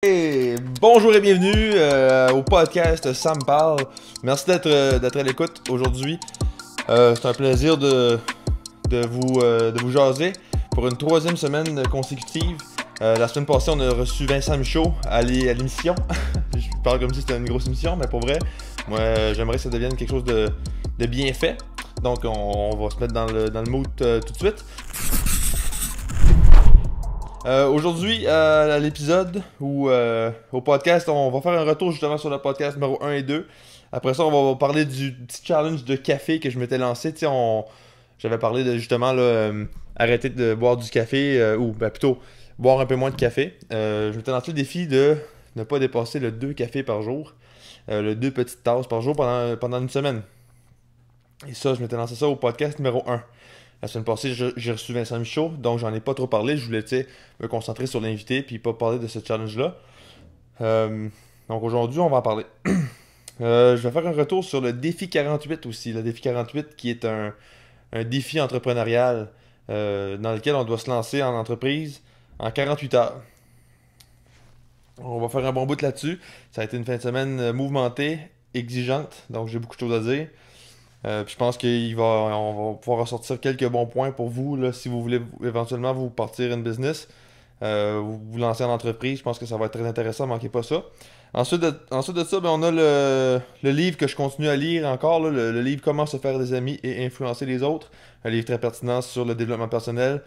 Hey, bonjour et bienvenue au podcast Ça me parle. Merci d'être à l'écoute aujourd'hui. C'est un plaisir de vous jaser pour une troisième semaine consécutive. La semaine passée, on a reçu Vincent Michaud à l'émission. Je parle comme si c'était une grosse émission, mais pour vrai, moi j'aimerais que ça devienne quelque chose de bien fait. Donc on va se mettre dans le mood tout de suite. Aujourd'hui, à l'épisode ou au podcast, on va faire un retour justement sur le podcast numéro 1 et 2. Après ça, on va parler du petit challenge de café que je m'étais lancé. J'avais parlé de justement arrêter de boire du café, ou plutôt boire un peu moins de café. Je m'étais lancé le défi de ne pas dépasser le 2 cafés par jour, le 2 petites tasses par jour pendant une semaine. Et ça, je m'étais lancé ça au podcast numéro 1. La semaine passée, j'ai reçu Vincent Michaud, donc j'en ai pas trop parlé. Je voulais me concentrer sur l'invité puis pas parler de ce challenge-là. Donc aujourd'hui, on va en parler. Je vais faire un retour sur le défi 48 aussi. Le défi 48 qui est un défi entrepreneurial dans lequel on doit se lancer en entreprise en 48 heures. On va faire un bon bout là-dessus. Ça a été une fin de semaine mouvementée, exigeante, donc j'ai beaucoup de choses à dire. Puis je pense on va pouvoir ressortir quelques bons points pour vous là, si vous voulez éventuellement vous partir une business, vous lancer en entreprise. Je pense que ça va être très intéressant, manquez pas ça. Ensuite de ça, on a le livre que je continue à lire encore, là, le livre Comment se faire des amis et influencer les autres. Un livre très pertinent sur le développement personnel.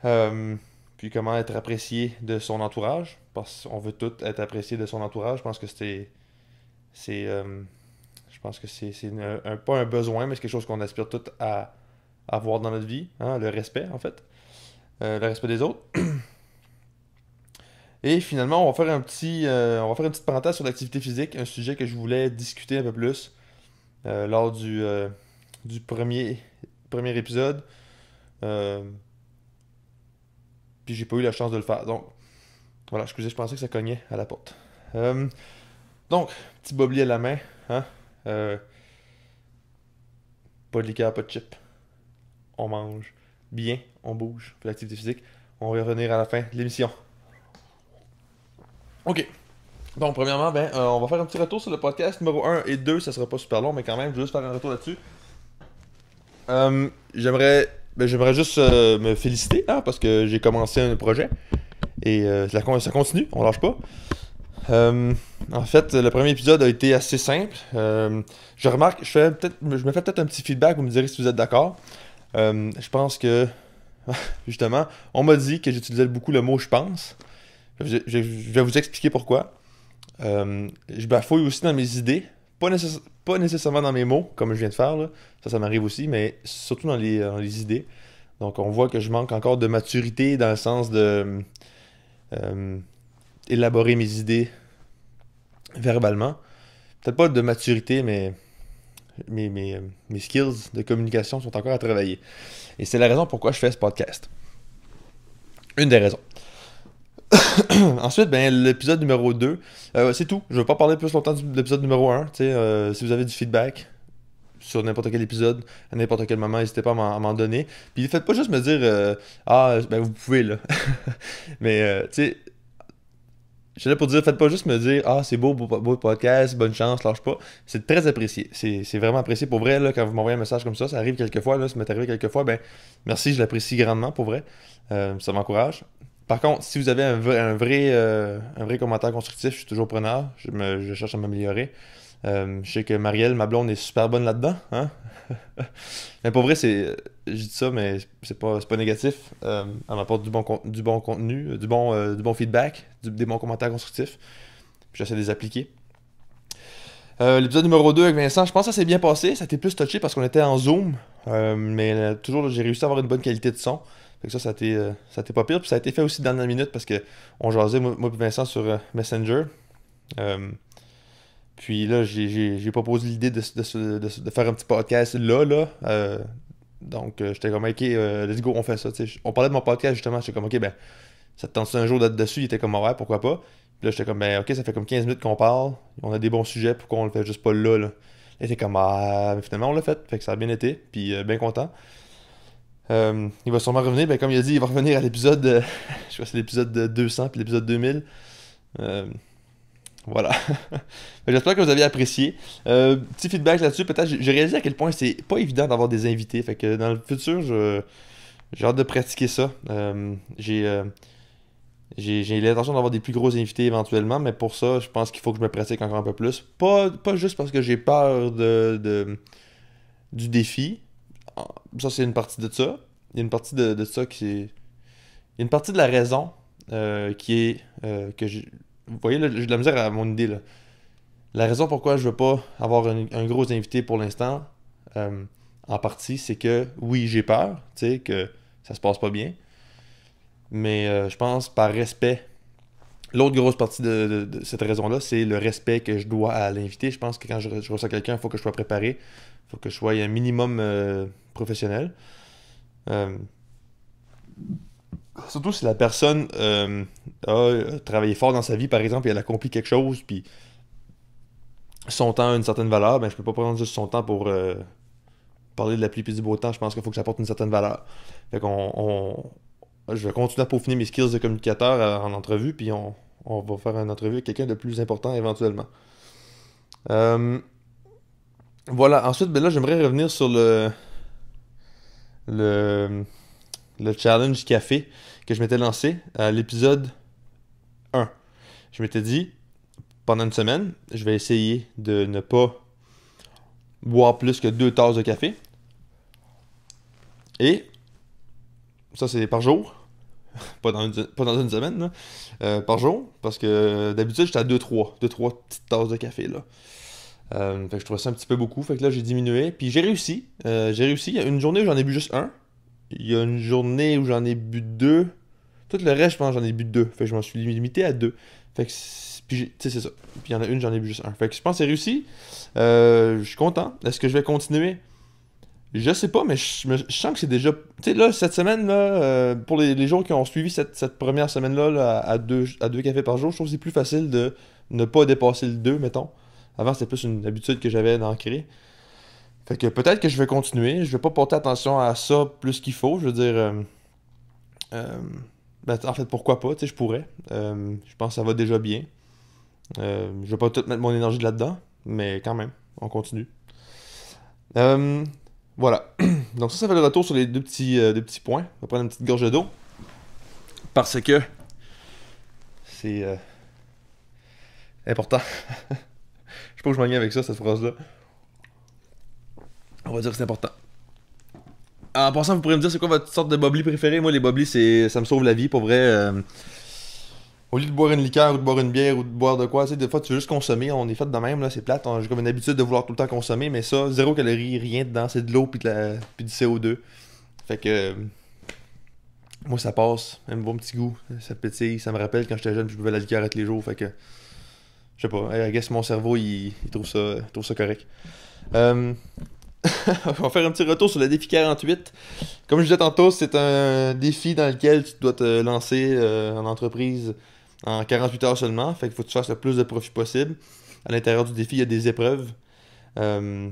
Puis comment être apprécié de son entourage. Parce qu'on veut tous être apprécié de son entourage. Je pense que c'est pas un besoin, mais c'est quelque chose qu'on aspire tous à avoir dans notre vie. Hein, le respect, en fait. Le respect des autres. Et finalement, on va faire une petite parenthèse sur l'activité physique, un sujet que je voulais discuter un peu plus lors du premier épisode. Euh, Puis j'ai pas eu la chance de le faire. Donc, voilà, excusez, je pensais que ça cognait à la porte. Donc, petit bobli à la main. Hein? Euh, Pas de liqueur, pas de chip. On mange bien, on bouge, fait l'activité physique. On va y revenir à la fin de l'émission. Ok. Donc, premièrement, on va faire un petit retour sur le podcast numéro 1 et 2. Ça sera pas super long, mais quand même, je vais juste faire un retour là-dessus. J'aimerais juste me féliciter, hein, parce que j'ai commencé un projet. Et ça continue, on lâche pas. En fait, le premier épisode a été assez simple. Je remarque, je me fais peut-être un petit feedback, vous me direz si vous êtes d'accord. Je pense que, justement, on m'a dit que j'utilisais beaucoup le mot je pense. Je vais vous expliquer pourquoi. Je bafouille aussi dans mes idées, pas nécessairement dans mes mots, comme je viens de faire, là. Ça m'arrive aussi, mais surtout dans les idées. Donc on voit que je manque encore de maturité dans le sens de élaborer mes idées verbalement. Peut-être pas de maturité, mais mes skills de communication sont encore à travailler. Et c'est la raison pourquoi je fais ce podcast. Une des raisons. Ensuite, l'épisode numéro 2, c'est tout. Je ne vais pas parler plus longtemps de l'épisode numéro 1. Si vous avez du feedback sur n'importe quel épisode, à n'importe quel moment, n'hésitez pas à m'en donner. Puis faites pas juste me dire vous pouvez là. Mais tu sais, je suis là pour dire, faites pas juste me dire c'est beau podcast, bonne chance, lâche pas. C'est très apprécié. C'est vraiment apprécié pour vrai là, quand vous m'envoyez un message comme ça arrive quelques fois, là, ça m'est arrivé quelques fois, merci, je l'apprécie grandement pour vrai. Ça m'encourage. Par contre, si vous avez un vrai commentaire constructif, je suis toujours preneur. Je cherche à m'améliorer. Je sais que Marielle, ma blonde, est super bonne là-dedans. Hein? Mais pour vrai, je dis ça, mais c'est pas négatif. Elle m'apporte du bon contenu, du bon feedback, des bons commentaires constructifs. Puis j'essaie de les appliquer. L'épisode numéro 2 avec Vincent, je pense que ça s'est bien passé. Ça a été plus touché parce qu'on était en Zoom. Mais toujours, j'ai réussi à avoir une bonne qualité de son. Fait que ça a été pas pire. Puis ça a été fait aussi dans la minute parce que on jasait, moi et Vincent, sur Messenger. Puis là, j'ai proposé l'idée de faire un petit podcast là. Donc, j'étais comme, ok, let's go, on fait ça. On parlait de mon podcast justement. J'étais comme, ok, ça te tente un jour d'être dessus. Il était comme, ouais, pourquoi pas. Puis là, j'étais comme, ok, ça fait comme 15 minutes qu'on parle. On a des bons sujets, pourquoi on le fait juste pas là. Il était comme, mais finalement, on l'a fait. Fait que ça a bien été. Puis, bien content. Il va sûrement revenir, comme il a dit, il va revenir à l'épisode, je crois que c'est l'épisode 200 puis l'épisode 2000. Euh, voilà. J'espère que vous avez apprécié. Petit feedback là-dessus, peut-être j'ai réalisé à quel point c'est pas évident d'avoir des invités. Fait que dans le futur, j'ai hâte de pratiquer ça. J'ai l'intention d'avoir des plus gros invités éventuellement, mais pour ça, je pense qu'il faut que je me pratique encore un peu plus. Pas juste parce que j'ai peur du défi. Ça, c'est une partie de ça. Il y a une partie de ça qui est. Il y a une partie de la raison qui est que j'ai. Vous voyez, là, j'ai de la misère à mon idée là. La raison pourquoi je veux pas avoir un gros invité pour l'instant, euh, en partie, c'est que oui, j'ai peur, tu sais, que ça se passe pas bien. Mais je pense par respect. L'autre grosse partie de cette raison-là, c'est le respect que je dois à l'invité. Je pense que quand je reçois quelqu'un, il faut que je sois préparé. Il faut que je sois un minimum professionnel. Euh, Surtout si la personne a travaillé fort dans sa vie, par exemple, et elle accomplit quelque chose, puis son temps a une certaine valeur, ben je peux pas prendre juste son temps pour parler de la pluie et du beau temps. Je pense qu'il faut que ça apporte une certaine valeur. Fait je vais continuer à peaufiner mes skills de communicateur en entrevue, puis on va faire une entrevue avec quelqu'un de plus important éventuellement. Euh, voilà, ensuite, ben là, j'aimerais revenir sur le, le challenge café que je m'étais lancé à l'épisode 1. Je m'étais dit, pendant une semaine, je vais essayer de ne pas boire plus que 2 tasses de café. Et ça, c'est par jour. Pas dans une semaine, là. Par jour. Parce que d'habitude, j'étais à 2-3. 2-3 petites tasses de café, là. Fait que je trouvais ça un petit peu beaucoup. Fait que là, j'ai diminué. Puis j'ai réussi. J'ai réussi. Il y a une journée où j'en ai bu juste un. Il y a une journée où j'en ai bu deux. Tout le reste, je pense, j'en ai bu deux. Fait que je m'en suis limité à deux. Fait que, puis, tu sais, c'est ça. Puis il y en a une, j'en ai bu juste un. Fait que je pense que c'est réussi. Je suis content. Est-ce que je vais continuer? Je sais pas, mais je sens que c'est déjà. Tu sais, là, cette semaine, là, pour les jours qui ont suivi cette première semaine-là, là, à deux cafés par jour, je trouve que c'est plus facile de ne pas dépasser le 2 mettons. Avant, c'était plus une habitude que j'avais d'ancrer. Fait que peut-être que je vais continuer. Je vais pas porter attention à ça plus qu'il faut. Je veux dire. Euh, ben, en fait, pourquoi pas? Tu sais, je pourrais. Je pense que ça va déjà bien. Je vais pas tout mettre mon énergie là-dedans, mais quand même, on continue. Euh, voilà. Donc ça fait le retour sur les deux petits points. On va prendre une petite gorgée d'eau. Parce que c'est important. Je sais pas où je m'en viens avec ça, cette phrase-là. On va dire que c'est important. En passant, vous pourrez me dire c'est quoi votre sorte de bubbly préférée? Moi, les bubbly, ça me sauve la vie, pour vrai. Au lieu de boire une liqueur ou de boire une bière ou de boire de quoi, tu sais, des fois tu veux juste consommer, on est fait de même, là, c'est plate. J'ai comme une habitude de vouloir tout le temps consommer, mais ça, zéro calorie, rien dedans, c'est de l'eau puis du CO2. Fait que moi ça passe, un bon petit goût, ça pétille, ça me rappelle quand j'étais jeune, je buvais la liqueur tous les jours, fait que je sais pas, I guess mon cerveau il trouve ça correct. Euh, on va faire un petit retour sur le défi 48. Comme je disais tantôt, c'est un défi dans lequel tu dois te lancer en entreprise en 48 heures seulement. Fait qu'il faut que tu fasses le plus de profit possible. À l'intérieur du défi, il y a des épreuves. Euh,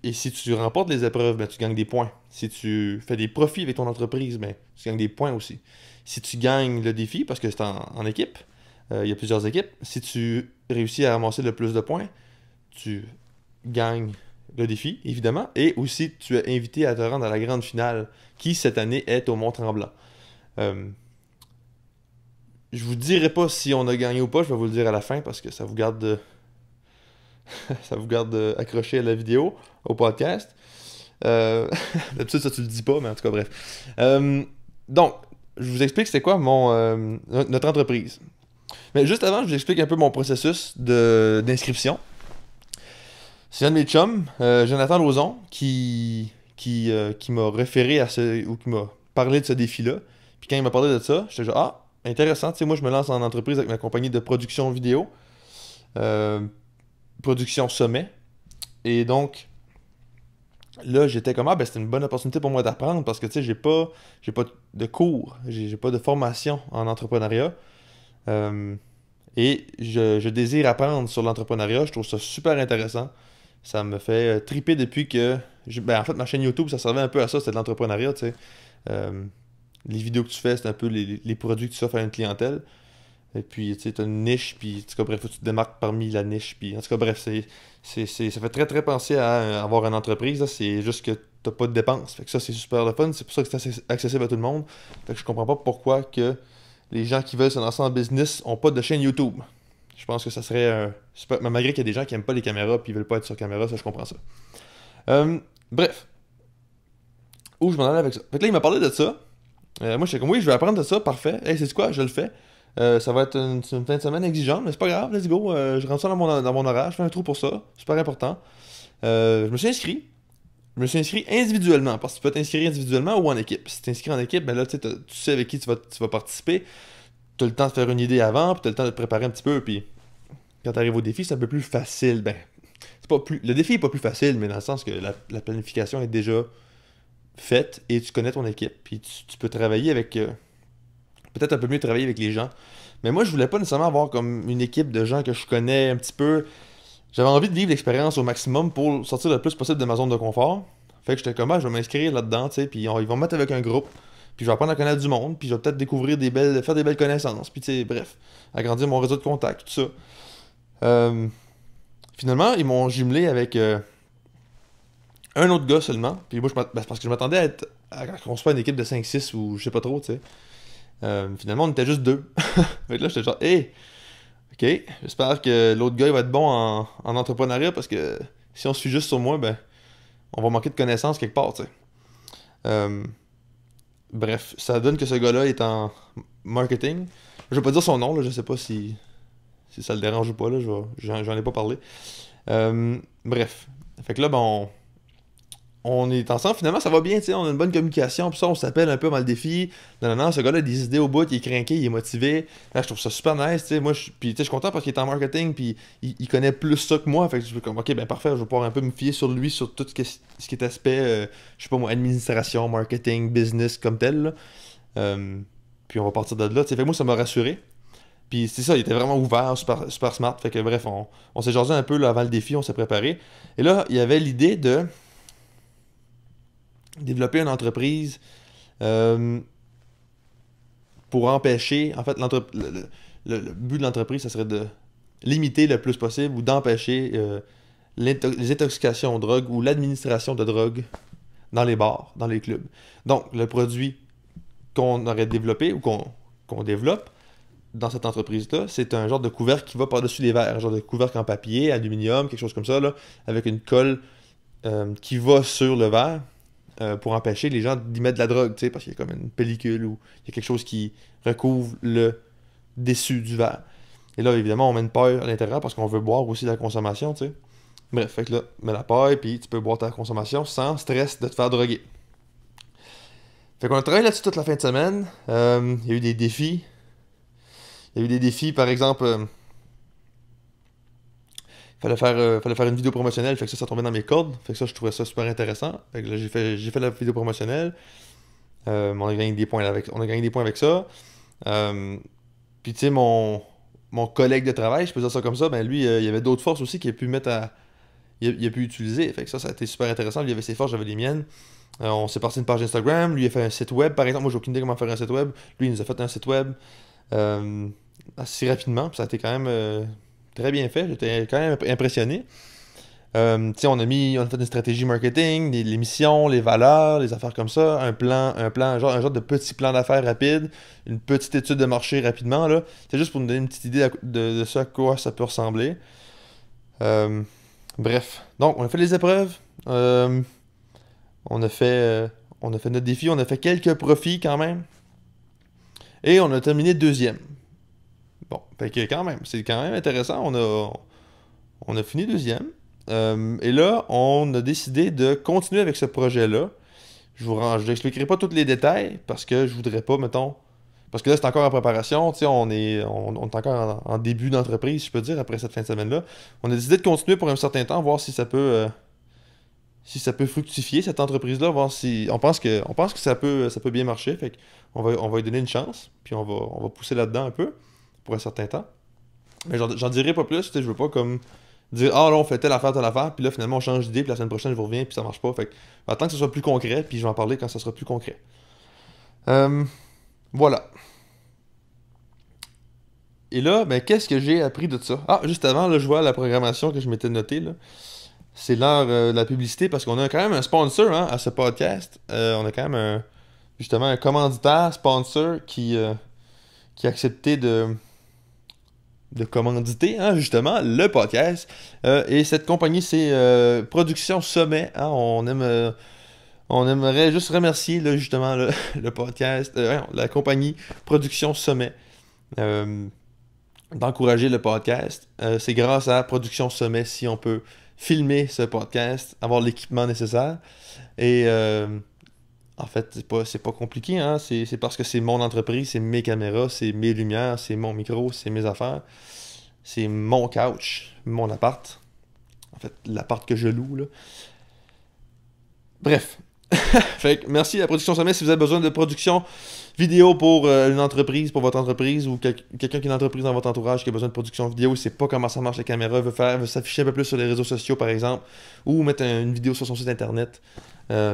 et si tu remportes les épreuves, ben, tu gagnes des points. Si tu fais des profits avec ton entreprise, ben, tu gagnes des points aussi. Si tu gagnes le défi, parce que c'est en équipe, il y a plusieurs équipes, si tu réussis à ramasser le plus de points, tu gagnes le défi, évidemment, et aussi tu es invité à te rendre à la grande finale, qui cette année est au Mont-Tremblant. Euh, je vous dirai pas si on a gagné ou pas, je vais vous le dire à la fin parce que ça vous garde, ça vous garde accroché à la vidéo, au podcast. D'habitude, ça tu le dis pas, mais en tout cas, bref. Donc, je vous explique c'est quoi notre entreprise. Mais juste avant, je vous explique un peu mon processus d'inscription. C'est un de mes chums, Jonathan Lauzon, qui m'a référé ou qui m'a parlé de ce défi-là. Puis quand il m'a parlé de ça, j'étais genre, ah, intéressant, tu sais, moi je me lance en entreprise avec ma compagnie de production vidéo, euh, production sommet. Et donc, là, j'étais comme, ah, ben c'est une bonne opportunité pour moi d'apprendre parce que, tu sais, j'ai pas de cours, j'ai pas de formation en entrepreneuriat. Euh, et je désire apprendre sur l'entrepreneuriat, je trouve ça super intéressant. Ça me fait triper depuis que. Ben, en fait, ma chaîne YouTube, ça servait un peu à ça, c'était de l'entrepreneuriat, tu sais. Les vidéos que tu fais, c'est un peu les produits que tu offres à une clientèle. Et puis, tu sais, t'as une niche, puis, en tout cas, bref, faut que tu te démarques parmi la niche, puis, en tout cas, bref, ça fait très, très penser à avoir une entreprise, là, c'est juste que t'as pas de dépenses. Fait que ça, c'est super le fun, c'est pour ça que c'est accessible à tout le monde. Fait que je comprends pas pourquoi que les gens qui veulent se lancer en business ont pas de chaîne YouTube. Je pense que ça serait super... Mais malgré qu'il y a des gens qui aiment pas les caméras, puis ils veulent pas être sur caméra, ça, je comprends ça. Bref, où je m'en allais avec ça? Fait que là, il m'a parlé de ça. Moi, j'étais comme, oui, je vais apprendre de ça, parfait. Hey, c'est quoi? Je le fais. Ça va être une fin de semaine exigeante, mais c'est pas grave, let's go. Je rentre ça dans mon horaire, je fais un trou pour ça, super important. Je me suis inscrit. Je me suis inscrit individuellement, parce que tu peux t'inscrire individuellement ou en équipe. Si tu t'inscris en équipe, ben là, tu sais avec qui tu vas participer. Tu as le temps de faire une idée avant, puis tu as le temps de te préparer un petit peu, puis quand tu arrives au défi, c'est un peu plus facile. Ben, c'est pas plus... Le défi est pas plus facile, mais dans le sens que la planification est déjà faite et tu connais ton équipe, puis tu peux travailler avec... peut-être un peu mieux travailler avec les gens. Mais moi, je voulais pas nécessairement avoir comme une équipe de gens que je connais un petit peu. J'avais envie de vivre l'expérience au maximum pour sortir le plus possible de ma zone de confort. Fait que j'étais comme, je vais m'inscrire là-dedans, tu sais, puis ils vont me mettre avec un groupe, puis je vais apprendre à connaître du monde, puis je vais peut-être découvrir faire des belles connaissances, puis tu sais, bref, agrandir mon réseau de contacts, tout ça. Finalement, ils m'ont jumelé avec un autre gars seulement, puis moi, c'est parce que je m'attendais à qu'on soit une équipe de 5-6 ou je sais pas trop, tu sais. Finalement, on était juste deux. Fait que là, j'étais genre, hey, ok, j'espère que l'autre gars il va être bon en entrepreneuriat parce que si on se suit juste sur moi, ben, on va manquer de connaissances quelque part, tu sais. Euh, Bref, ça donne que ce gars-là est en marketing. Je vais pas dire son nom, là, je sais pas si ça le dérange ou pas, là, j'en ai pas parlé. Bref, fait que là, ben, on est ensemble, finalement ça va bien, tu sais, on a une bonne communication, puis ça on s'appelle un peu dans le défi. Non, non, non, ce gars-là a des idées au bout, il est craqué, il est motivé. Là, je trouve ça super nice, tu sais, puis tu sais, je suis content parce qu'il est en marketing, puis il connaît plus ça que moi, fait que je suis comme, ok, ben parfait, je vais pouvoir un peu me fier sur lui, sur tout ce qui est aspect, je sais pas moi, administration, marketing, business comme tel, là. Puis on va partir de là, tu sais, fait que moi ça m'a rassuré. Puis c'est ça, il était vraiment ouvert, super, super smart, fait que bref, on s'est jasé un peu là, avant le défi, on s'est préparé. Et là, il y avait l'idée de développer une entreprise pour empêcher, en fait, le but de l'entreprise, ça serait de limiter le plus possible ou d'empêcher les intoxications aux drogues ou l'administration de drogue dans les bars, dans les clubs. Donc, le produit qu'on aurait développé ou qu'on développe dans cette entreprise-là, c'est un genre de couvercle qui va par-dessus les verres, un genre de couvercle en papier, aluminium, quelque chose comme ça, là, avec une colle qui va sur le verre pour empêcher les gens d'y mettre de la drogue, tu sais, parce qu'il y a comme une pellicule ou il y a quelque chose qui recouvre le dessus du verre. Et là, évidemment, on met une paille à l'intérieur parce qu'on veut boire aussi la consommation, tu sais. Bref, fait que là, mets la paille, puis tu peux boire ta consommation sans stress de te faire droguer. Fait qu'on a travaillé là-dessus toute la fin de semaine. Il y a eu des défis. Il y a eu des défis, par exemple, fallait faire une vidéo promotionnelle, fait que ça tombait dans mes cordes. Fait que ça, je trouvais ça super intéressant. Fait que là, j'ai fait la vidéo promotionnelle. On a gagné des points avec ça. Puis tu sais, mon collègue de travail, je peux dire ça comme ça, ben lui, il y avait d'autres forces aussi qu'il a pu mettre il a pu utiliser. Fait que ça a été super intéressant. Lui, il avait ses forces, j'avais les miennes. On s'est parti une page Instagram. Lui, il a fait un site web, par exemple. Moi, j'ai aucune idée comment faire un site web. Lui, il nous a fait un site web assez rapidement. Puis ça a été quand même très bien fait. J'étais quand même impressionné. Tu sais, on a fait une stratégie marketing, les missions, les valeurs, les affaires comme ça, un genre de petit plan d'affaires rapide, une petite étude de marché rapidement, là. C'est juste pour nous donner une petite idée de ce à quoi ça peut ressembler. Bref. Donc, on a fait les épreuves. On a fait notre défi, on a fait quelques profits quand même. Et on a terminé deuxième. Bon, fait que quand même, c'est quand même intéressant. On a fini deuxième. Et là, on a décidé de continuer avec ce projet-là. Je n'expliquerai pas tous les détails parce que je voudrais pas, mettons. Parce que là, c'est encore en préparation. Tu sais, on est encore en début d'entreprise, je peux dire, après cette fin de semaine-là. On a décidé de continuer pour un certain temps, voir si ça peut fructifier cette entreprise-là, voir si. On pense que ça peut bien marcher. Fait qu'on on va lui donner une chance. Puis on va pousser là-dedans un peu pour un certain temps. Mais j'en dirai pas plus. Tu sais, je veux pas comme dire là on fait telle affaire, puis là finalement on change d'idée, puis la semaine prochaine je vous reviens, puis ça marche pas. Fait que attends que ce soit plus concret, puis je vais en parler quand ça sera plus concret. Voilà. Et là, ben, qu'est-ce que j'ai appris de ça? Ah, juste avant, là, je vois la programmation que je m'étais notée, là. C'est l'heure de la publicité parce qu'on a quand même un sponsor hein, à ce podcast. On a quand même justement un commanditaire, sponsor qui a accepté de commanditer hein, justement le podcast. Et cette compagnie, c'est Production Sommet. Hein. On aimerait juste remercier là, justement le podcast, la compagnie Production Sommet d'encourager le podcast. C'est grâce à Production Sommet si on peut filmer ce podcast, avoir l'équipement nécessaire. Et en fait, c'est pas compliqué, hein? C'est parce que c'est mon entreprise, c'est mes caméras, c'est mes lumières, c'est mon micro, c'est mes affaires, c'est mon couch, mon appart. En fait, l'appart que je loue, là. Bref. Fait que merci à la Production Sommet si vous avez besoin de production vidéo pour une entreprise, pour votre entreprise ou quelqu'un qui a une entreprise dans votre entourage qui a besoin de production vidéo, il sait pas comment ça marche la caméra, veut s'afficher un peu plus sur les réseaux sociaux par exemple, ou mettre une vidéo sur son site internet,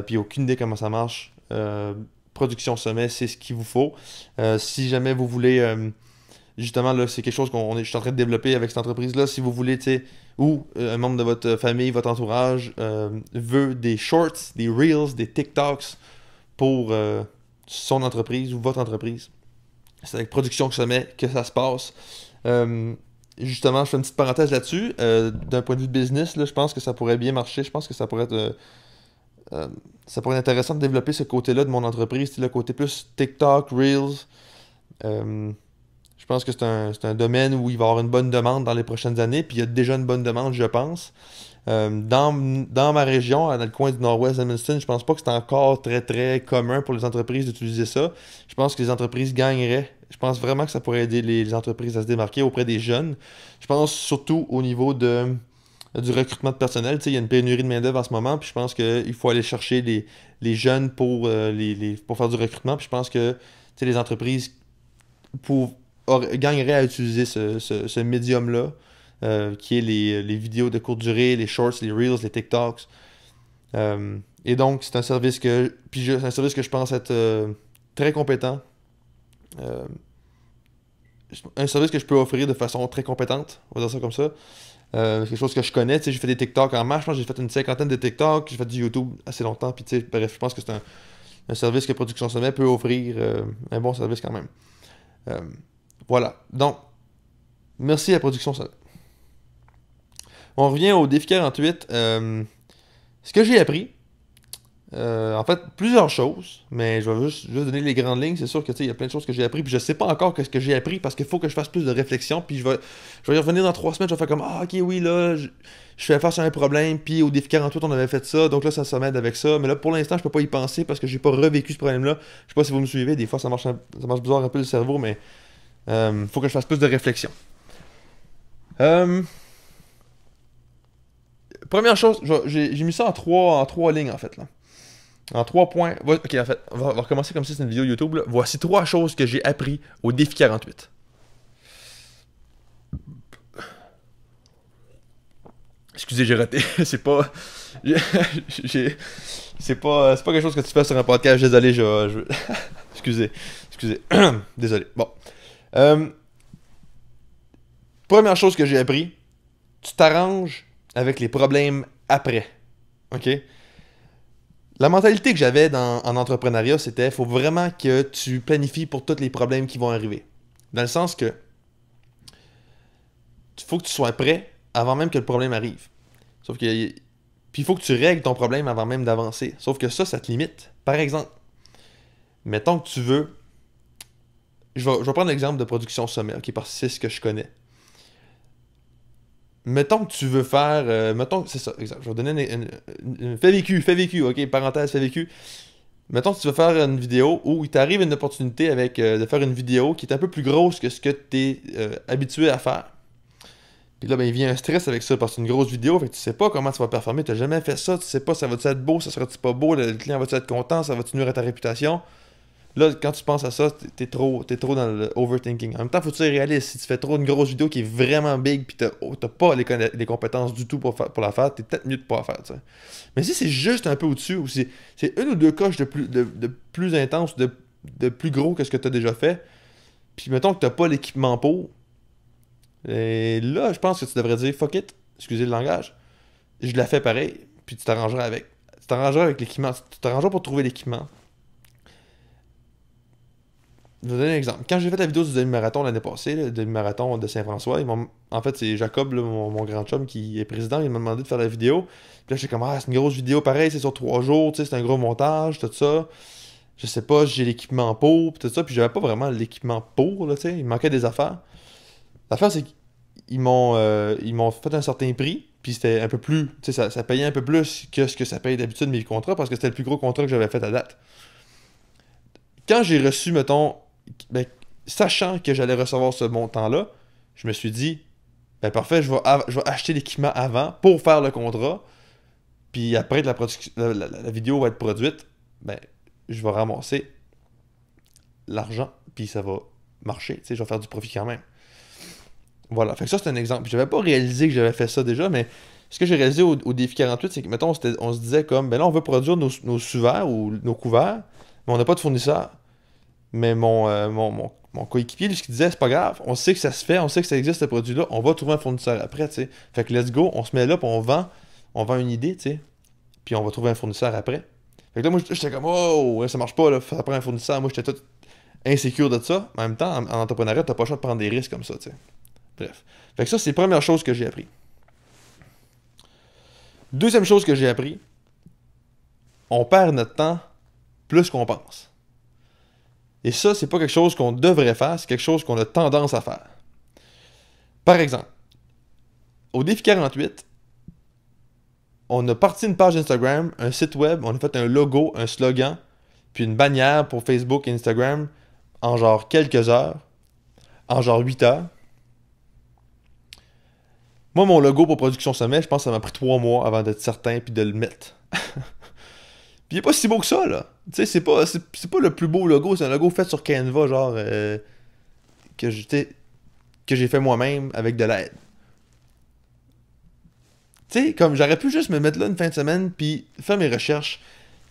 puis aucune idée comment ça marche. Production Sommet, c'est ce qu'il vous faut. Si jamais vous voulez justement, là, c'est quelque chose je suis en train de développer avec cette entreprise-là. Si vous voulez, tu sais, ou un membre de votre famille, votre entourage, veut des shorts, des reels, des TikToks pour son entreprise ou votre entreprise. C'est avec Production Sommet que ça se passe. Justement, je fais une petite parenthèse là-dessus. D'un point de vue business, là, je pense que ça pourrait bien marcher. Je pense que ça pourrait être intéressant de développer ce côté-là de mon entreprise, le côté plus TikTok, Reels. Je pense que c'est un domaine où il va y avoir une bonne demande dans les prochaines années, puis il y a déjà une bonne demande, je pense. Dans ma région, dans le coin du nord-ouest d'Edmundston, je pense pas que c'est encore très très commun pour les entreprises d'utiliser ça. Je pense que les entreprises gagneraient. Je pense vraiment que ça pourrait aider les entreprises à se démarquer auprès des jeunes. Je pense surtout au niveau du recrutement de personnel. Tu sais, il y a une pénurie de main-d'œuvre en ce moment, puis je pense qu'il faut aller chercher les jeunes pour faire du recrutement. Puis je pense que tu sais, les entreprises gagneraient à utiliser ce médium-là, qui est les vidéos de courte durée, les shorts, les reels, les TikToks. Et donc, c'est un service c'est un service que je pense être très compétent. Un service que je peux offrir de façon très compétente, on va dire ça comme ça. Quelque chose que je connais, tu sais, j'ai fait des TikTok en marche, je pense que j'ai fait une 50aine de TikTok, j'ai fait du YouTube assez longtemps, puis tu sais, bref, je pense que c'est un service que Production Sommet peut offrir, un bon service quand même. Voilà, donc, merci à Production Sommet. On revient au défi 48. Ce que j'ai appris, en fait, plusieurs choses, mais je vais juste donner les grandes lignes. C'est sûr que il y a plein de choses que j'ai appris, puis je sais pas encore ce que j'ai appris parce qu'il faut que je fasse plus de réflexion. Puis je vais y revenir dans 3 semaines. Je vais faire comme ah ok oui là, je fais face à un problème. Puis au défi 48 on avait fait ça, donc là ça m'aide avec ça. Mais là pour l'instant je peux pas y penser parce que j'ai pas revécu ce problème-là. Je sais pas si vous me suivez. Des fois ça marche bizarre un peu le cerveau, mais faut que je fasse plus de réflexion. Première chose, j'ai mis ça en trois lignes en fait là. En 3 points. Ok, en fait, on va recommencer comme si c'était une vidéo YouTube. Là. Voici 3 choses que j'ai appris au défi 48. Excusez, j'ai raté. C'est pas. C'est pas quelque chose que tu fais sur un podcast. Désolé, excusez. Désolé. Bon. Première chose que j'ai appris, tu t'arranges avec les problèmes après. OK? La mentalité que j'avais en entrepreneuriat, c'était faut vraiment que tu planifies pour tous les problèmes qui vont arriver. Dans le sens que il faut que tu sois prêt avant même que le problème arrive. Sauf que puis il faut que tu règles ton problème avant même d'avancer. Sauf que ça te limite. Par exemple, mettons que tu veux. Je vais prendre l'exemple de Production Sommet, ok, parce que c'est ce que je connais. Mettons que tu veux faire. C'est ça, exact. Je vais donner une fait vécu, ok, parenthèse, fait vécu. Mettons que tu veux faire une vidéo où il t'arrive une opportunité de faire une vidéo qui est un peu plus grosse que ce que tu es habitué à faire. Puis là, ben, il vient un stress avec ça parce que c'est une grosse vidéo, fait que tu sais pas comment tu vas performer, tu n'as jamais fait ça, tu sais pas ça va-tu être beau, ça sera-tu pas beau, le client va-tu être content, ça va-tu nuire à ta réputation. Là, quand tu penses à ça, t'es trop dans le overthinking. En même temps, faut que tu sois réaliste. Si tu fais trop une grosse vidéo qui est vraiment big puis t'as pas les compétences du tout pour la faire, t'es peut-être mieux de pas la faire, tu sais. Mais si c'est juste un peu au-dessus, ou c'est une ou deux coches de plus intense, de plus gros que ce que t'as déjà fait, puis mettons que t'as pas l'équipement pour, Et là, je pense que tu devrais dire fuck it, excusez le langage. Je la fais pareil, puis tu t'arrangeras avec. Tu t'arrangeras avec l'équipement. Tu t'arrangeras pour trouver l'équipement. Je vais vous donner un exemple. Quand j'ai fait la vidéo du demi-marathon l'année passée, le demi-marathon de Saint-François, en fait, c'est Jacob, là, mon grand chum, qui est président, il m'a demandé de faire la vidéo. Puis là, j'étais comme, ah, c'est une grosse vidéo, pareil, c'est sur 3 jours, tu sais, c'est un gros montage, tout ça. Je sais pas, j'ai l'équipement pour, puis tout ça, puis j'avais pas vraiment l'équipement pour, là, tu sais, il me manquait des affaires. L'affaire, c'est qu'ils m'ont fait un certain prix, puis c'était un peu plus, tu sais, ça payait un peu plus que ce que ça paye d'habitude mes contrats, parce que c'était le plus gros contrat que j'avais fait à date. Quand j'ai reçu, mettons, ben, sachant que j'allais recevoir ce montant-là, je me suis dit, ben parfait, je vais acheter l'équipement avant pour faire le contrat, puis après que la vidéo va être produite, ben, je vais ramasser l'argent, puis ça va marcher, tu sais, je vais faire du profit quand même. Voilà, fait que ça c'est un exemple. J'avais pas réalisé que j'avais fait ça déjà, mais ce que j'ai réalisé au défi 48, c'est que, mettons, on se disait comme, ben là, on veut produire nos sous-verts ou nos couverts, mais on n'a pas de fournisseur. Mais mon coéquipier, lui, ce qu'il disait, c'est pas grave, on sait que ça se fait, on sait que ça existe ce produit-là, on va trouver un fournisseur après, tu sais. Fait que let's go, on se met là, puis on vend une idée, tu sais, puis on va trouver un fournisseur après. Fait que là, moi, j'étais comme, oh, ça marche pas, là, ça prend un fournisseur. Moi, j'étais tout insécure de ça. En même temps, en entrepreneuriat, t'as pas le choix de prendre des risques comme ça, tu sais. Bref. Fait que ça, c'est la première chose que j'ai appris. Deuxième chose que j'ai appris, on perd notre temps plus qu'on pense. Et ça, c'est pas quelque chose qu'on devrait faire, c'est quelque chose qu'on a tendance à faire. Par exemple, au défi 48, on a parti une page Instagram, un site web, on a fait un logo, un slogan, puis une bannière pour Facebook et Instagram en genre quelques heures, en genre 8 heures. Moi, mon logo pour Production Sommet, je pense que ça m'a pris 3 mois avant d'être certain puis de le mettre. Puis il est pas si beau que ça, là. Tu sais, c'est pas le plus beau logo, c'est un logo fait sur Canva, genre, que j'ai fait moi-même avec de l'aide. Tu sais, comme j'aurais pu juste me mettre là une fin de semaine, puis faire mes recherches,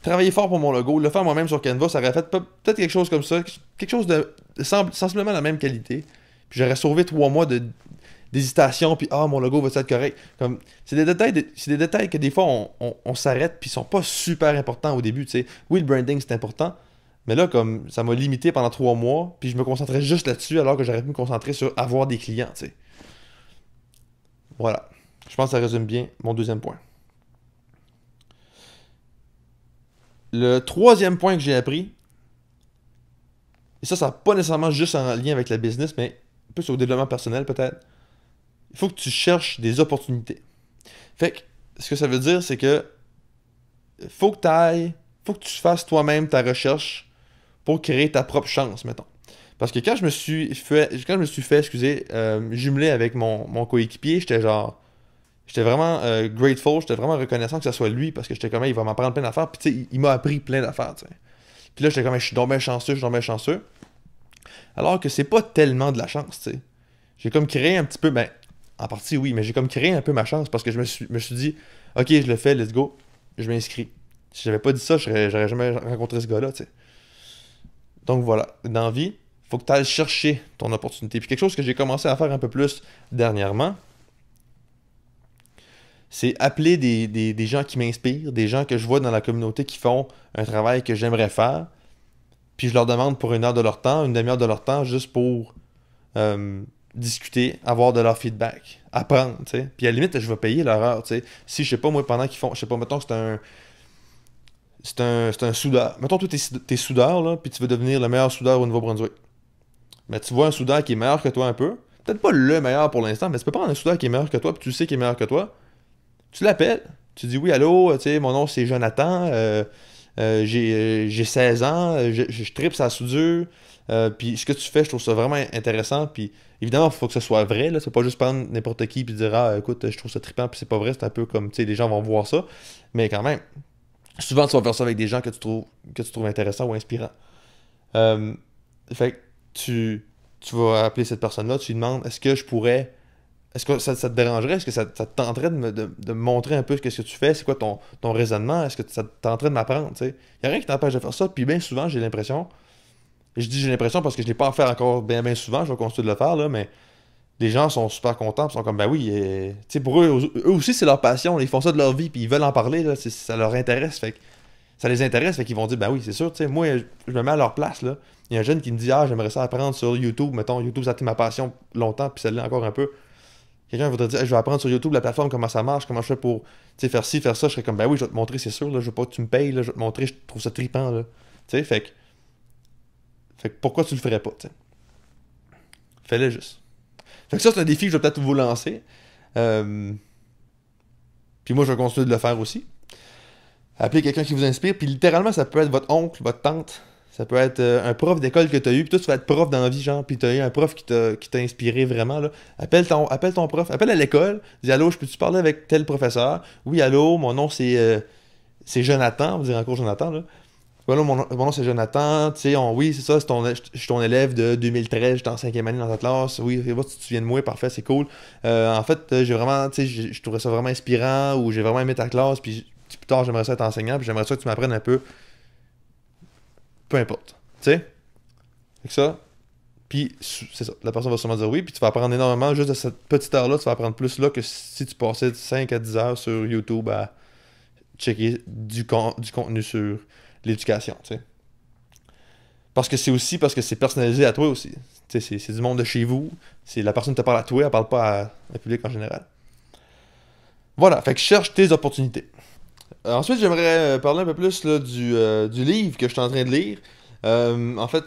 travailler fort pour mon logo, le faire moi-même sur Canva, ça aurait fait peut-être quelque chose comme ça, quelque chose de sensiblement la même qualité. Puis j'aurais sauvé 3 mois d'hésitation, puis mon logo va être correct. Comme, c'est des détails que des fois on s'arrête, puis ils sont pas super importants au début, tu sais. Oui, le branding c'est important, mais là, comme ça m'a limité pendant 3 mois, puis je me concentrais juste là-dessus, alors que j'aurais pu me concentrer sur avoir des clients, tu sais. Voilà. Je pense que ça résume bien mon deuxième point. Le troisième point que j'ai appris, et ça n'a pas nécessairement juste en lien avec la business, mais plus au développement personnel peut-être, il faut que tu cherches des opportunités. Fait que, ce que ça veut dire, c'est que faut que tu fasses toi-même ta recherche pour créer ta propre chance, mettons. Parce que quand je me suis fait, jumeler avec mon coéquipier, j'étais vraiment grateful, j'étais vraiment reconnaissant que ce soit lui, parce que j'étais comme, il va m'apprendre plein d'affaires, puis tu sais, il m'a appris plein d'affaires, tu sais. Puis là, j'étais comme, je suis tombé chanceux, je suis tombé chanceux. Alors que c'est pas tellement de la chance, tu sais. J'ai comme créé un petit peu, ben, en partie oui, mais j'ai comme créé un peu ma chance, parce que je me suis dit, ok, je le fais, let's go, je m'inscris. Si j'avais pas dit ça, j'aurais jamais rencontré ce gars-là, tu sais. Donc voilà, dans la vie, faut que tu ailles chercher ton opportunité. Puis quelque chose que j'ai commencé à faire un peu plus dernièrement, c'est appeler des gens qui m'inspirent, des gens que je vois dans la communauté qui font un travail que j'aimerais faire, puis je leur demande pour 1 heure de leur temps, une demi-heure de leur temps, juste pour discuter, avoir de leur feedback, apprendre, tu sais. Puis à la limite, je vais payer leur heure, tu sais. Si, je sais pas, moi, pendant qu'ils font, je sais pas, mettons que c'est un soudeur. Mettons, toi, t'es soudeur, là, puis tu veux devenir le meilleur soudeur au Nouveau-Brunswick. Mais tu vois un soudeur qui est meilleur que toi un peu, peut-être pas le meilleur pour l'instant, mais tu peux prendre un soudeur qui est meilleur que toi, puis tu sais qu'il est meilleur que toi. Tu l'appelles, tu dis oui, allô, tu sais, mon nom c'est Jonathan, j'ai 16 ans, je tripe sa soudure, puis ce que tu fais, je trouve ça vraiment intéressant, puis évidemment, il faut que ce soit vrai, là, c'est pas juste prendre n'importe qui puis dire écoute, je trouve ça trippant, puis c'est pas vrai, c'est un peu comme, tu sais, les gens vont voir ça, mais quand même, souvent tu vas faire ça avec des gens que tu trouves intéressants ou inspirants. Fait que tu vas appeler cette personne-là, tu lui demandes est-ce que ça te dérangerait? Est-ce que ça te tenterait de me montrer un peu ce que tu fais? C'est quoi ton raisonnement? Est-ce que ça te tenterait de m'apprendre? Il n'y a rien qui t'empêche de faire ça. Puis bien souvent, j'ai l'impression, et je dis j'ai l'impression parce que je ne l'ai pas fait encore bien souvent, je vais continuer de le faire, là, mais les gens sont super contents, ils sont comme, ben oui, tu sais, pour eux, eux aussi, c'est leur passion, ils font ça de leur vie, puis ils veulent en parler, là, ça leur intéresse, fait que ça les intéresse, fait qu'ils vont dire, ben oui, c'est sûr, tu sais, moi, je me mets à leur place, là. Il y a un jeune qui me dit, ah, j'aimerais ça apprendre sur YouTube, mettons, YouTube, ça a été ma passion longtemps, puis ça l'est encore un peu. Quelqu'un voudrait dire, hey, je vais apprendre sur YouTube la plateforme, comment ça marche, comment je fais pour, tu sais, faire ci, faire ça, je serais comme, ben oui, je vais te montrer, c'est sûr, là, je veux pas que tu me payes, là, je vais te montrer, je trouve ça trippant, là. Tu sais, fait que pourquoi tu le ferais pas, tu sais? Fais-le juste. Fait que ça, c'est un défi que je vais peut-être vous lancer. Euh, Puis moi, je vais continuer de le faire aussi. Appelez quelqu'un qui vous inspire. Puis littéralement, ça peut être votre oncle, votre tante. Ça peut être un prof d'école que tu as eu. Puis toi, tu vas être prof dans la vie, genre. Puis tu as eu un prof qui t'a inspiré vraiment. Là. Appelle ton prof. Appelle à l'école. Dis allô, je peux-tu parler avec tel professeur? Oui, allô, mon nom c'est Jonathan. On va dire encore Jonathan. Là. Voilà, mon nom c'est Jonathan. Tu sais, oui, c'est ça. Je suis ton élève de 2013. J'étais en cinquième année dans ta classe. Oui, tu te souviens de moi. Parfait, c'est cool. En fait, j'ai vraiment, tu sais, je trouvais ça vraiment inspirant. Ou j'ai vraiment aimé ta classe. Puis plus tard, j'aimerais ça être enseignant. Puis j'aimerais ça que tu m'apprennes un peu. Peu importe. Tu sais? Fait que ça. Puis c'est ça. La personne va sûrement dire oui. Puis tu vas apprendre énormément. Juste de cette petite heure-là, tu vas apprendre plus là que si tu passais 5 à 10 heures sur YouTube à checker du contenu sur l'éducation. Tu sais. Parce que c'est personnalisé à toi aussi. Tu sais, c'est du monde de chez vous. C'est la personne qui te parle à toi, elle parle pas au public en général. Voilà, fait que cherche tes opportunités. Ensuite, j'aimerais parler un peu plus là, du livre que je suis en train de lire. En fait,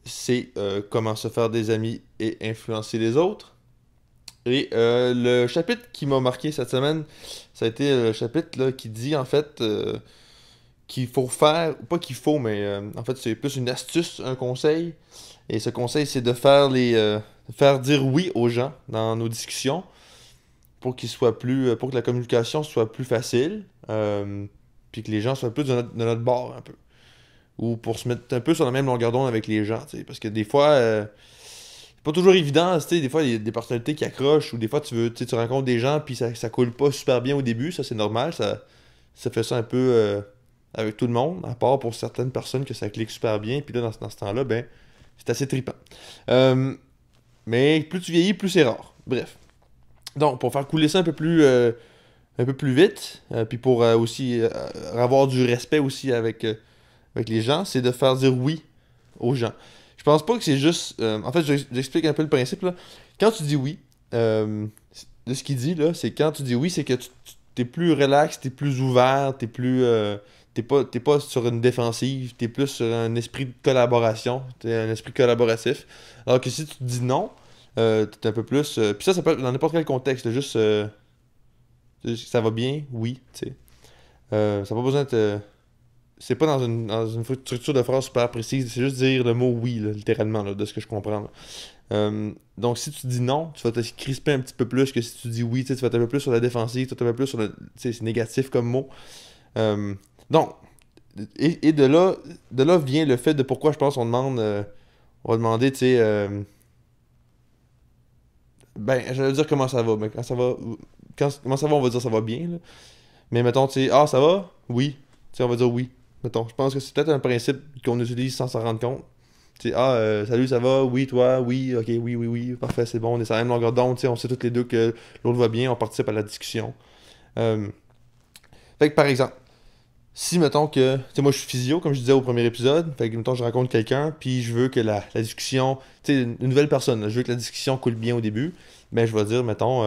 c'est Comment se faire des amis et influencer les autres. Et le chapitre qui m'a marqué cette semaine, ça a été le chapitre là, qui dit en fait qu'il faut faire, pas qu'il faut, mais en fait c'est plus une astuce, un conseil. Et ce conseil, c'est de faire dire oui aux gens dans nos discussions pour que la communication soit plus facile, puis que les gens soient plus de notre bord un peu. Ou pour se mettre un peu sur la même longueur d'onde avec les gens, tu sais. Parce que des fois, c'est pas toujours évident, tu sais. Des fois, il y a des personnalités qui accrochent, ou des fois, tu rencontres des gens, puis ça coule pas super bien au début, ça c'est normal, ça fait ça un peu avec tout le monde, à part pour certaines personnes que ça clique super bien, puis là, dans ce temps-là, ben, c'est assez trippant. Euh, mais plus tu vieillis, plus c'est rare. Bref. Donc, pour faire couler ça un peu plus vite, puis pour aussi avoir du respect aussi avec les gens, c'est de faire dire oui aux gens. Je pense pas que c'est juste. En fait, j'explique un peu le principe là. Quand tu dis oui, de ce qu'il dit là, c'est quand tu dis oui, c'est que t'es plus relax, t'es plus ouvert, t'es pas sur une défensive, t'es plus sur un esprit de collaboration, t'es un esprit collaboratif. Alors que si tu dis non, t'es un peu plus. Puis ça peut être dans n'importe quel contexte, là, juste ça va bien, oui, tu sais. Ça n'a pas besoin de. C'est pas dans une structure de phrase super précise, c'est juste dire le mot oui, là, littéralement, là, de ce que je comprends. Là. Donc si tu dis non, tu vas te crisper un petit peu plus que si tu dis oui, tu sais, tu vas être un peu plus sur la défensive, tu vas être un peu plus sur le. Tu sais, c'est négatif comme mot. Euh, donc, et de là vient le fait de pourquoi je pense qu'on demande. On va demander, tu sais. Ben, j'allais dire comment ça va, mais quand ça va. Comment ça va, on va dire ça va bien, là. Mais mettons, tu sais, ah, ça va? Oui. Tu sais, on va dire oui. Mettons, je pense que c'est peut-être un principe qu'on utilise sans s'en rendre compte. Tu sais, ah, salut, ça va? Oui, toi? Oui, ok, oui, oui, oui, parfait, c'est bon, on est sur la même longueur d'onde, tu sais, on sait toutes les deux que l'autre va bien, on participe à la discussion. Euh, Fait que par exemple, si mettons que, tu sais, moi je suis physio, comme je disais au premier épisode, fait que mettons je rencontre quelqu'un, puis je veux que la discussion, tu sais, une nouvelle personne, là, je veux que la discussion coule bien au début, ben je vais dire, mettons,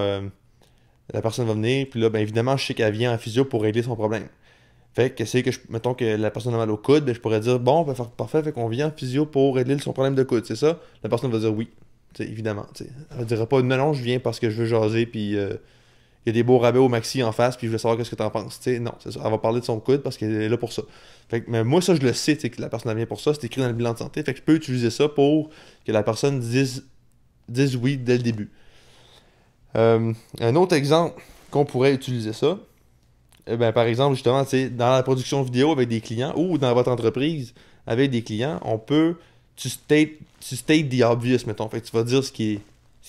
la personne va venir, puis là, ben évidemment, je sais qu'elle vient en physio pour régler son problème. Fait que c'est que, mettons que la personne a mal au coude, ben je pourrais dire, bon, ben, parfait, fait qu'on vient en physio pour régler son problème de coude, c'est ça? La personne va dire oui, tu sais, évidemment, tu sais. Elle ne dira pas, non, non, je viens parce que je veux jaser, puis il y a des beaux rabais au maxi en face, puis je veux savoir qu'est-ce que t'en penses. Tu sais, non, c'est ça. Elle va parler de son coude parce qu'elle est là pour ça. Fait que, mais moi, ça, je le sais, tu sais, que la personne elle vient pour ça. C'est écrit dans le bilan de santé. Fait que je peux utiliser ça pour que la personne dise oui dès le début. Un autre exemple qu'on pourrait utiliser ça, ben, par exemple, justement, tu sais, dans la production vidéo avec des clients ou dans votre entreprise avec des clients, on peut. Tu state the obvious, mettons. Fait que tu vas dire ce qui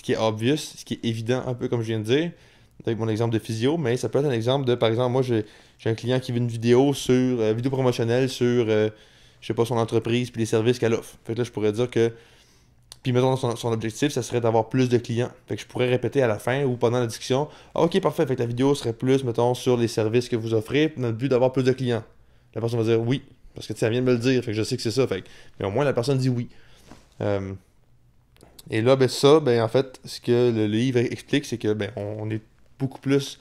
est obvious, ce qui est évident, un peu comme je viens de dire avec mon exemple de physio, mais ça peut être un exemple de, par exemple, moi j'ai un client qui veut une vidéo vidéo promotionnelle sur, je sais pas, son entreprise puis les services qu'elle offre. Fait que là, je pourrais dire que Puis mettons, son objectif, ça serait d'avoir plus de clients. Fait que je pourrais répéter à la fin ou pendant la discussion, ah, ok, parfait, fait que la vidéo serait plus, mettons, sur les services que vous offrez, dans le but d'avoir plus de clients. La personne va dire oui, parce que tu sais, elle vient de me le dire, fait que je sais que c'est ça. Fait que, mais au moins, la personne dit oui. Euh, et là, ben ça, ben en fait, ce que le livre explique, c'est que ben on est beaucoup plus.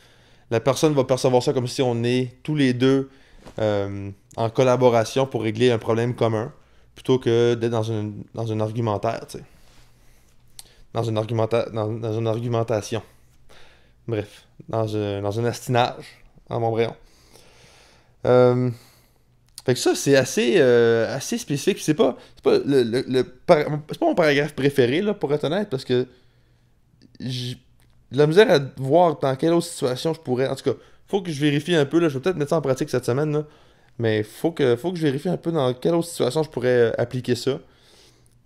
La personne va percevoir ça comme si on est tous les deux en collaboration pour régler un problème commun, plutôt que d'être dans un argumentaire, tu sais. Dans une argumentation. Bref, dans un astinage, en mon bréon. Euh, Fait que ça, c'est assez spécifique. C'est pas c'est pas mon paragraphe préféré, là, pour être honnête, parce que j'ai de la misère à voir dans quelle autre situation je pourrais. En tout cas, faut que je vérifie un peu, là. Je vais peut-être mettre ça en pratique cette semaine, là. Mais faut que je vérifie un peu dans quelle autre situation je pourrais appliquer ça.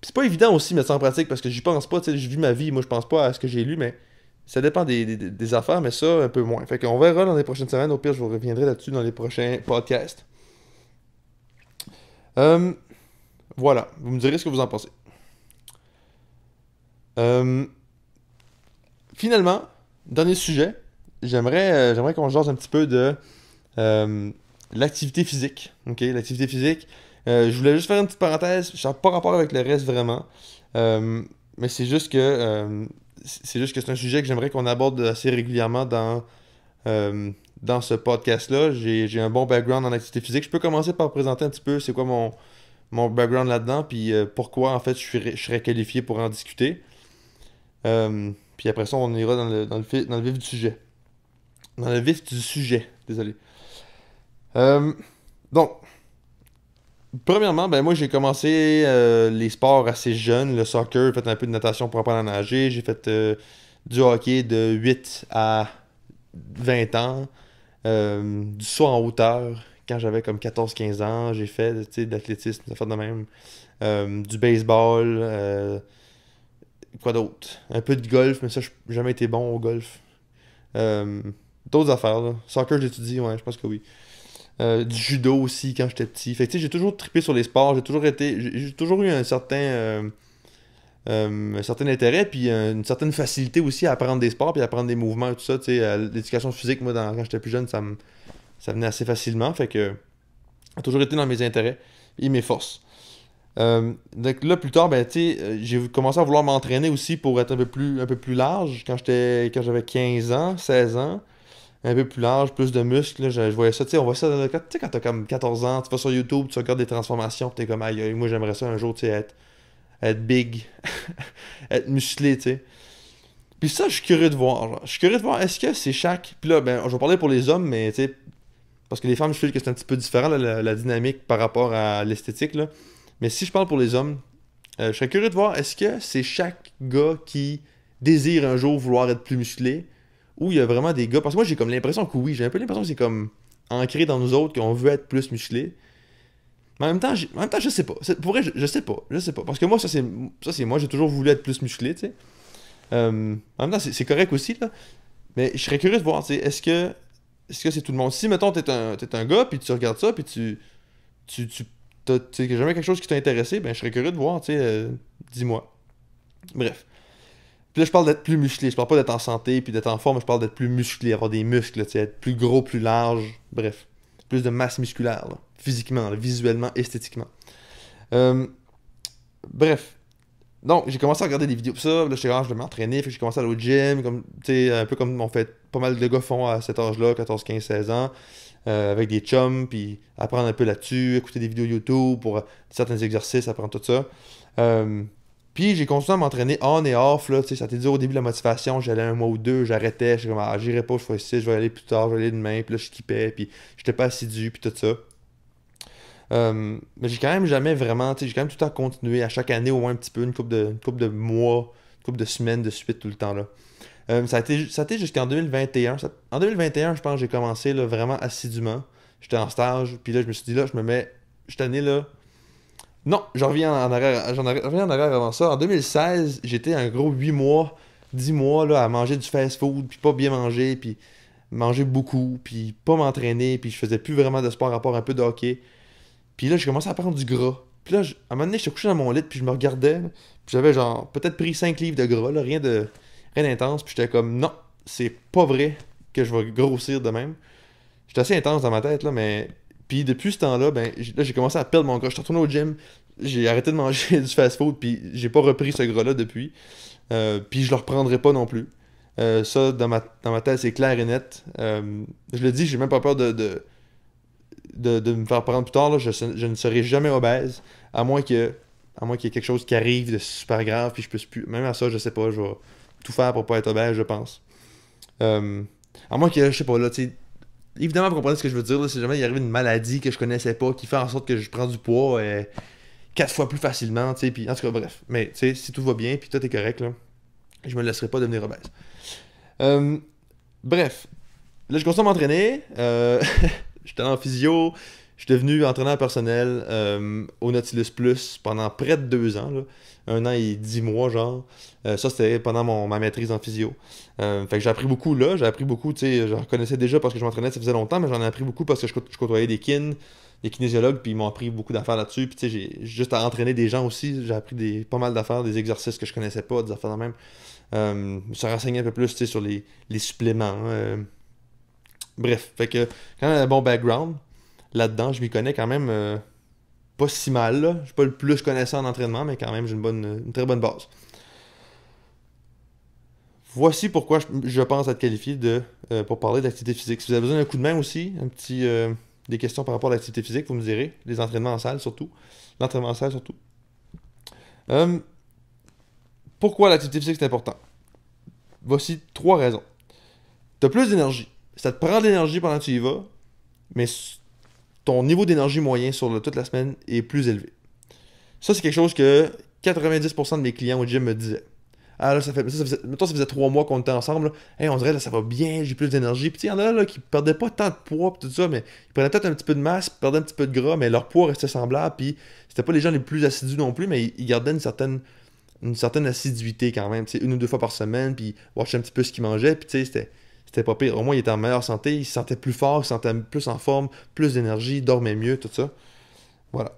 Puis c'est pas évident aussi de mettre ça en pratique parce que j'y pense pas, tu sais, je vis ma vie, moi je pense pas à ce que j'ai lu, mais ça dépend des affaires, mais ça un peu moins. Fait qu'on verra dans les prochaines semaines, au pire je vous reviendrai là-dessus dans les prochains podcasts. Euh, voilà, vous me direz ce que vous en pensez. Euh, Finalement, dernier sujet, j'aimerais qu'on jase un petit peu de euh, l'activité physique. Ok, l'activité physique. Je voulais juste faire une petite parenthèse, ça n'a pas rapport avec le reste vraiment. Euh, mais c'est juste que c'est un sujet que j'aimerais qu'on aborde assez régulièrement dans ce podcast-là. J'ai un bon background en activité physique. Je peux commencer par présenter un petit peu c'est quoi mon background là-dedans, puis pourquoi en fait je serais qualifié pour en discuter. Puis après ça, on ira dans le vif du sujet. Dans le vif du sujet, désolé. Euh, donc, premièrement, ben moi j'ai commencé les sports assez jeune, le soccer, j'ai fait un peu de natation pour apprendre à nager, j'ai fait du hockey de 8 à 20 ans, du saut en hauteur quand j'avais comme 14 15 ans, j'ai fait tu sais, de l'athlétisme, ça fait de même, du baseball, quoi d'autre? Un peu de golf, mais ça j'ai jamais été bon au golf. Euh, D'autres affaires, là. Soccer j'étudie, ouais, je pense que oui. Du judo aussi quand j'étais petit. Fait que tu sais, j'ai toujours trippé sur les sports, j'ai toujours eu un certain intérêt, puis une certaine facilité aussi à apprendre des sports, puis à apprendre des mouvements et tout ça. Tu sais, l'éducation physique, moi, quand j'étais plus jeune, ça venait assez facilement. Fait que, ça a toujours été dans mes intérêts et mes forces. Donc là, plus tard, ben, tu sais, j'ai commencé à vouloir m'entraîner aussi pour être un peu plus large quand j'avais 15 ans, 16 ans. Un peu plus large, plus de muscles, là, je voyais ça, tu sais, on voit ça tu sais, quand t'as comme 14 ans, tu vas sur YouTube, tu regardes des transformations, pis t'es comme, aïe, aïe, moi j'aimerais ça un jour, tu sais, être big, être musclé, tu sais. Puis ça, je suis curieux de voir, genre. Je suis curieux de voir, est-ce que c'est chaque. Puis là, ben, je vais parler pour les hommes, mais tu sais, parce que les femmes, je feel que c'est un petit peu différent, là, la dynamique par rapport à l'esthétique, là. Mais si je parle pour les hommes, je serais curieux de voir, est-ce que c'est chaque gars qui désire un jour vouloir être plus musclé, ou il y a vraiment des gars. Parce que moi, j'ai comme l'impression que oui, j'ai un peu l'impression que c'est comme ancré dans nous autres qu'on veut être plus musclé. Mais en même temps je sais pas. Pour vrai, je sais pas. Je sais pas. Parce que moi, ça c'est moi, j'ai toujours voulu être plus musclé, tu sais. En même temps, c'est correct aussi, là. Mais je serais curieux de voir, tu sais, est-ce que c'est tout le monde? Si, mettons, t'es un gars, puis tu regardes ça, puis tu sais, jamais quelque chose qui t'a intéressé, ben je serais curieux de voir, tu sais, dis-moi. Bref. Puis là, je parle d'être plus musclé. Je parle pas d'être en santé puis d'être en forme. Je parle d'être plus musclé, avoir des muscles, tu sais, être plus gros, plus large. Bref. Plus de masse musculaire, là. Physiquement, là, visuellement, esthétiquement. Euh, Bref. Donc, j'ai commencé à regarder des vidéos. Puis ça, là, je vais m'entraîner. Fait que j'ai commencé à aller au gym. Comme, tu sais, un peu comme on fait pas mal de gars font à cet âge-là, 14 15 16 ans. Avec des chums. Puis apprendre un peu là-dessus. Écouter des vidéos YouTube pour certains exercices, apprendre tout ça. Euh, Puis j'ai continué à m'entraîner on et off, là, tu sais, ça t'est dit au début de la motivation, j'allais un mois ou deux, j'arrêtais, j'étais comme, ah, j'irai pas, je fais ci, je vais aller plus tard, je vais aller demain, puis là, je skippais, puis j'étais pas assidu, puis tout ça. Mais j'ai quand même jamais vraiment, tu sais, j'ai quand même tout le temps continué, à chaque année au moins un petit peu, une couple de mois, une couple de semaines de suite tout le temps, là. Ça a été jusqu'en 2021. En 2021, je pense que j'ai commencé, là, vraiment assidûment. J'étais en stage, puis là, je me suis dit, là, cette année, là, non, je reviens en arrière avant ça. En 2016, j'étais un gros 8 mois, 10 mois là, à manger du fast-food, puis pas bien manger, puis manger beaucoup, puis pas m'entraîner, puis je faisais plus vraiment de sport à part un peu de hockey. Puis là, j'ai commencé à prendre du gras. Puis là, à un moment donné, j'étais couché dans mon lit, puis je me regardais, là, puis j'avais genre peut-être pris 5 livres de gras, là, rien d'intense, puis j'étais comme, non, c'est pas vrai que je vais grossir de même. J'étais assez intense dans ma tête, là, mais... Puis depuis ce temps-là, ben, là, j'ai commencé à perdre mon gras. Je suis retourné au gym, j'ai arrêté de manger du fast-food, puis j'ai pas repris ce gras-là depuis. Puis je le reprendrai pas non plus. Ça, dans ma tête, c'est clair et net. Je le dis, j'ai même pas peur de me faire prendre plus tard. Là. Je ne serai jamais obèse, à moins qu'il y ait quelque chose qui arrive de super grave, puis je puisse plus. Même à ça, je sais pas, je vais tout faire pour pas être obèse, je pense. Euh, à moins que, je sais pas, là, tu sais. Évidemment, vous comprenez ce que je veux dire, là, si jamais il arrive une maladie que je connaissais pas, qui fait en sorte que je prends du poids 4 fois plus facilement, tu sais, puis en tout cas, bref. Mais, tu sais, si tout va bien, puis tout est correct, là, je me laisserai pas devenir obèse. Euh, Bref, là, je continue à m'entraîner. J'étais en physio. Je suis devenu entraîneur personnel au Nautilus Plus pendant près de 2 ans. Là. 1 an et 10 mois, genre. Ça, c'était pendant ma maîtrise en physio. Fait que j'ai appris beaucoup là. J'ai appris beaucoup, tu sais, je reconnaissais déjà parce que je m'entraînais, ça faisait longtemps, mais j'en ai appris beaucoup parce que je côtoyais des des kinésiologues, puis ils m'ont appris beaucoup d'affaires là-dessus. Puis, tu sais, j'ai juste à entraîner des gens aussi. J'ai appris pas mal d'affaires, des exercices que je connaissais pas, des affaires de même. Je me suis renseigné un peu plus, tu sais, sur les suppléments. Bref, fait que quand même un bon background là-dedans, je m'y connais quand même pas si mal. Là. Je suis pas le plus connaissant en entraînement, mais quand même j'ai une très bonne base. Voici pourquoi je pense être qualifié pour parler d'activité physique. Si vous avez besoin d'un coup de main aussi, des questions par rapport à l'activité physique, vous me direz. Les entraînements en salle surtout. L'entraînement en salle surtout. Euh, Pourquoi l'activité physique c'est important? Voici 3 raisons. Tu as plus d'énergie. Ça te prend de l'énergie pendant que tu y vas, mais ton niveau d'énergie moyen sur toute la semaine est plus élevé. Ça, c'est quelque chose que 90% de mes clients au gym me disaient. Ah là, mettons, ça faisait 3 mois qu'on était ensemble. Là. Hey, on dirait là, ça va bien, j'ai plus d'énergie. Puis il y en a là, qui perdaient pas tant de poids pis tout ça, mais ils prenaient peut-être un petit peu de masse, perdaient un petit peu de gras, mais leur poids restait semblable. Puis c'était pas les gens les plus assidus non plus, mais ils gardaient une certaine assiduité quand même. 1 ou 2 fois par semaine, puis watchaient un petit peu ce qu'ils mangeaient. Puis tu sais, c'était pas pire. Au moins, ils étaient en meilleure santé, ils se sentaient plus forts, ils se sentaient plus en forme, plus d'énergie, dormaient mieux, tout ça. Voilà.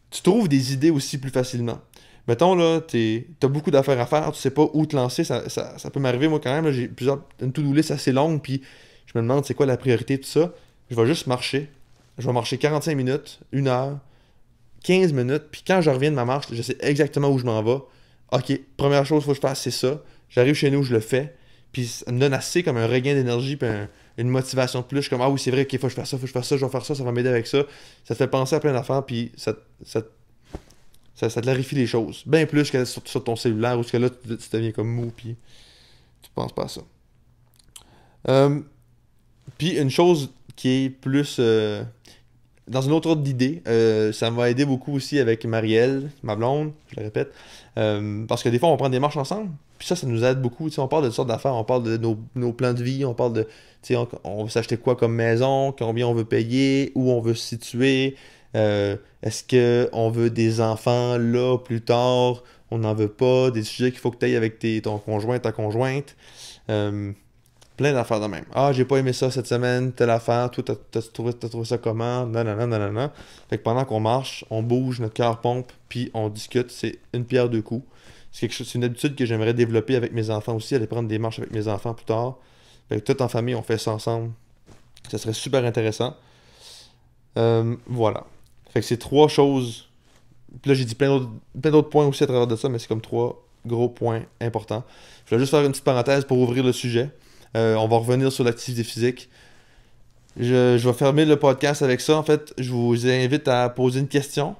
Tu trouves des idées aussi plus facilement. Mettons, là, t'as beaucoup d'affaires à faire, tu sais pas où te lancer, ça peut m'arriver, moi, quand même, là, j'ai une to-do list assez longue, puis je me demande c'est quoi la priorité, tout ça. Je vais juste marcher. Je vais marcher 45 minutes, 1 heure, 15 minutes, puis quand je reviens de ma marche, je sais exactement où je m'en vais. Ok, première chose qu'il faut que je fasse, c'est ça. J'arrive chez nous, je le fais, puis ça me donne assez comme un regain d'énergie, puis une motivation de plus. Je suis comme, ah oui, c'est vrai, ok, faut que je fasse ça, faut que je fasse ça, je vais faire ça, ça va m'aider avec ça. Ça te fait penser à plein d'affaires, puis ça te clarifie les choses. Bien plus que sur ton cellulaire, où ce que là, tu deviens comme mou, puis tu penses pas à ça. Puis une chose qui est plus dans une autre ordre d'idée, ça m'a aidé beaucoup aussi avec Marielle, ma blonde, je le répète, parce que des fois on prend des marches ensemble, puis ça nous aide beaucoup. Tu sais, on parle de toutes sortes d'affaires, on parle de nos plans de vie, on parle de, tu sais, on veut s'acheter quoi comme maison, combien on veut payer, où on veut se situer, est-ce qu'on veut des enfants là plus tard, on n'en veut pas, des sujets qu'il faut que tu ailles avec ton conjoint, ta conjointe. Euh, Plein d'affaires de même. Ah, j'ai pas aimé ça cette semaine, telle affaire, toi, t'as trouvé ça comment? Non, non, non, non, non, non. Fait que pendant qu'on marche, on bouge, notre cœur pompe, puis on discute, c'est une pierre deux coups. C'est une habitude que j'aimerais développer avec mes enfants aussi, aller prendre des marches avec mes enfants plus tard. Fait que tout en famille, on fait ça ensemble. Ça serait super intéressant. Voilà. Fait que c'est 3 choses. Puis là, j'ai dit plein d'autres points aussi à travers de ça, mais c'est comme 3 gros points importants. Je vais juste faire une petite parenthèse pour ouvrir le sujet. On va revenir sur l'activité physique. Je vais fermer le podcast avec ça. En fait, je vous invite à poser une question.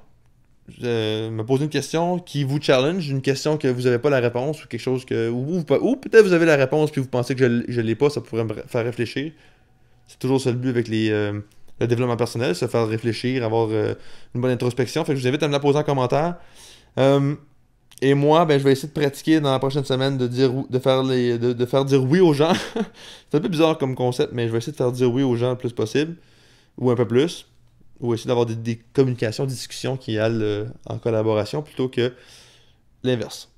Me poser une question qui vous challenge, une question que vous n'avez pas la réponse ou quelque chose que. Ou peut-être vous avez la réponse puis vous pensez que je ne l'ai pas, ça pourrait me faire réfléchir. C'est toujours ça le but avec le développement personnel, se faire réfléchir, avoir une bonne introspection. Fait que je vous invite à me la poser en commentaire. Et moi, ben, je vais essayer de pratiquer dans la prochaine semaine de faire dire oui aux gens. C'est un peu bizarre comme concept, mais je vais essayer de faire dire oui aux gens le plus possible, ou un peu plus, ou essayer d'avoir des communications, des discussions qui aillent en collaboration plutôt que l'inverse.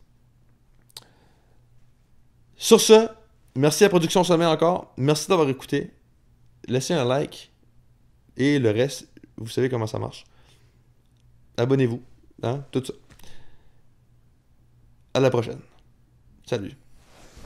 Sur ce, merci à Production Sommet encore. Merci d'avoir écouté. Laissez un like et le reste, vous savez comment ça marche. abonnez-vous, hein, tout ça. À la prochaine. Salut.